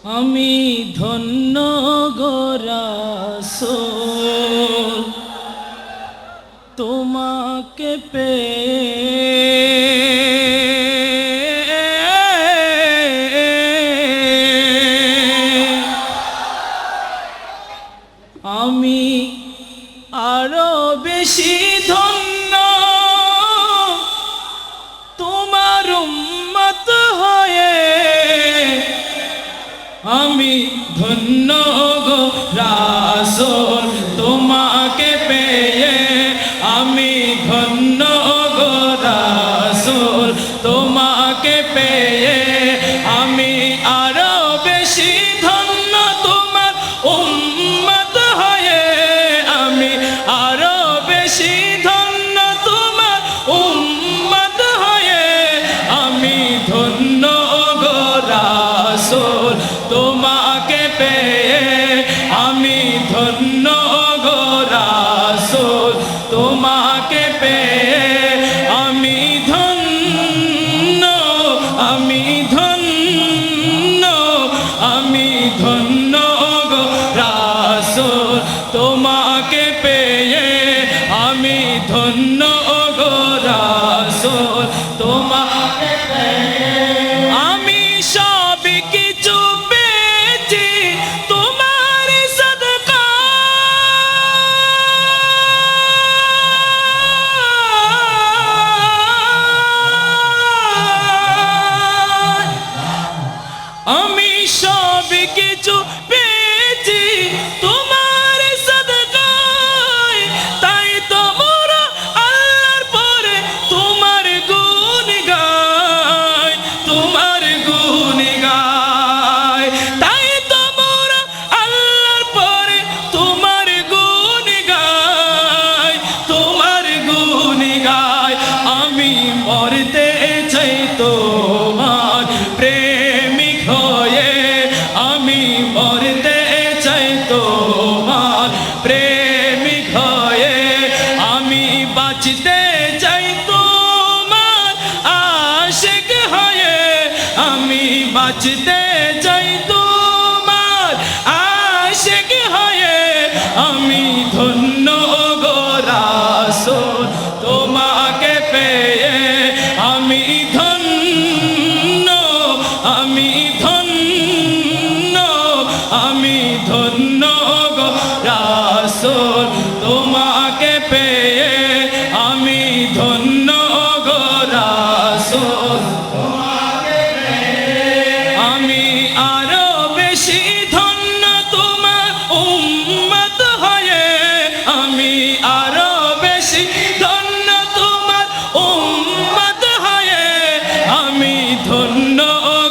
আমি ধন্য গো রাসূল তোমাকে আমি আরো বেশি ধন্য তোমার উম্মত হয়ে আমি ধন্য গো রাসূল তোমাকে পেয়ে আমি ধন্য গো রাসূল তোমাকে পেয়ে আমি আরো বেশি ধন্য তোমার উম্মত হয়ে আমি আরো বেশি ধন্য তোমার উম্মত হয়ে আমি ধন্য গো রাসূল তোমাকে পেয়ে আমি ধন্য গো রাসূল তোমাকে পেয়ে আমি ধন্য আমি ধন্য আমি ধন্য গো রাসূল তোমাকে পেয়ে আমি ধন্য গো রাসূল তোমাকে পেয়ে আমি সব কিছু পেয়েছি তোমার সদকা আমি সব কিছু পেয়েছি তোমার সদকায় তাই তো মোরা আল্লাহর পরে তোমার গুণ গাই তোমার গুণ গাই তাই তো মোরা আল্লাহর পরে তোমার গুণ গাই তোমার গুণ গাই আমি মরতে চাই তোমার প্রেমিক হয়ে আমি মরতে চাই তোমার প্রেমিক হয়ে আমি বাঁচতে চাই তোমার আশিক হয়ে আমি বাঁচতে চাই তোমার আশিক হয়ে আমি ধন্য গো রাসূল তোমাকে পেয়ে আমি ধন্য আমি ধন্য আমি ধন্য গো রাসূল তোমাকে পেয়ে আমি ধন্য গো রাসূল তোমাকে পেয়ে আমি আরো বেশি ধন্য তোমার উম্মত হয়ে আমি আরো বেশি ধন্য তোমার উম্মত হয়ে আমি ধন্য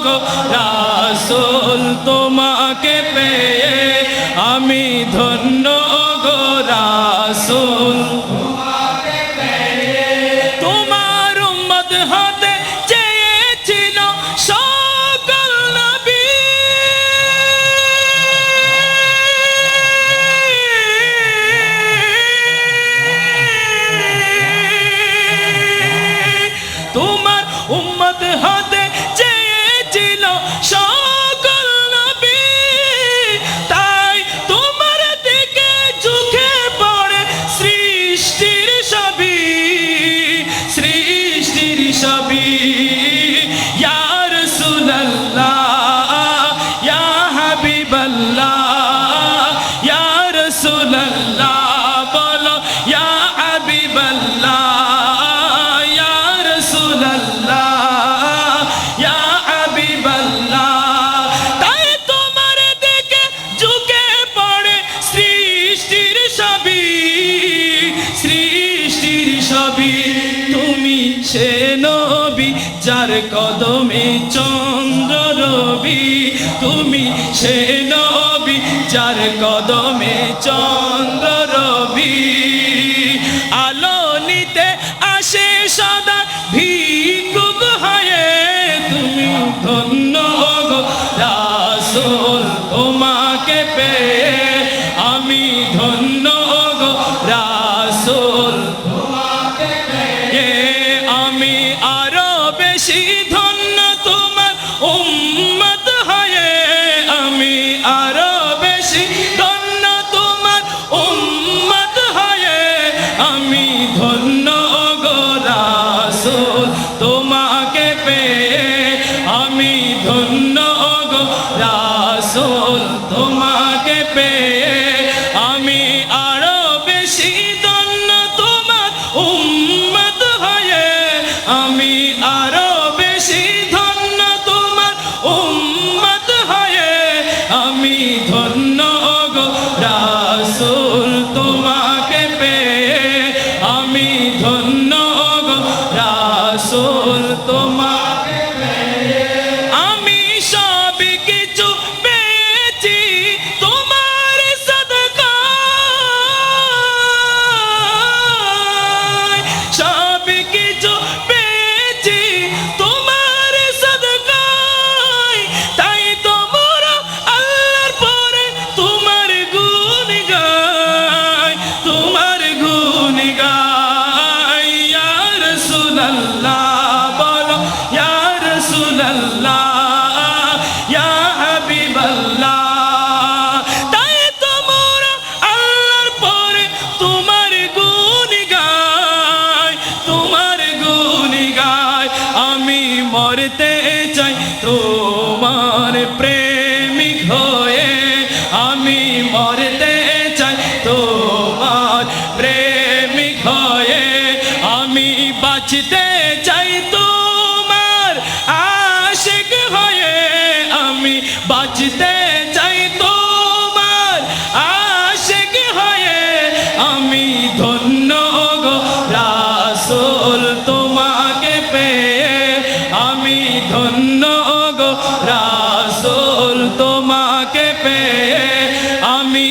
গো রাসূল তোমাকে পেয়ে আমি ধন্য গো রাসূল তোমাকে পেয়ে তোমার উম্মত হতে চেয়েছিল সকল নবী তোমার উম্মত হতে চেয়েছিল সকল নবী তাই তোমার দিকে ঝুঁকে পড়ে সৃষ্টির সবই সৃষ্টির সবই ইয়া রাসূলুল্লাহ ইয়া হাবিবাল্লাহ ইয়া রাসূলুল্লাহ বলো ইয়া হাবিবাল্লাহ ইয়া রাসূলুল্লাহ ইয়া হাবিবাল্লাহ তাই তোমার দিকে ঝুঁকে পড়ে সৃষ্টির সবই সৃষ্টির সবই তুমি সে নবী যার কদমে চন্দ্র রবি তুমি সে নবী যার কদমে চন্দ্র রবি আলো নিতে আসে সদা ভিক্ষুক হয়ে তুমি ধন্য গো রাসূল তোমাকে পেয়ে আমি ধন্য গো রাসূল তোমাকে পেয়ে আমি আরো বেশি ধন্য তোমার উম্মত হয়ে তোমাকে পেয়ে আমি আরো বেশি ধন্য তোমার উম্মত হয়ে আমি আরো বেশি ধন্য তোমার উম্মত হয়ে আমি ধন্য গো রাসূল তোমাকে পেয়ে আমি ধন্য গো রাসূল তোমাকে পেয়ে আমি সব কিছু পেয়েছি তোমার সাদকায় সব কিছু পেয়েছি তোমার সাদকায় তাই তো মোরা আল্লাহর পরে তোমার গুণ গাই তোমার গুণ গাই ইয়া রাসূলুল্লাহ বলো ইয়া রাসূলুল্লাহ ইয়া হাবিবাল্লাহ তাই তো মোরা আল্লাহর পরে তোমার গুণ গাই তোমার গুণ গাই আমি মরতে চাই তোমার প্রেমিক হয়ে আমি মরতে চাই তোমার প্রেমিক হয়ে আমি বাঁচতে চাই তোমার আশিক হয়ে আমি বাঁচতে চাই তোমার আশিক হয়ে আমি ধন্য গো রাসূল তোমাকে পেয়ে আমি ধন্য গো রাসূল তোমাকে পেয়ে আমি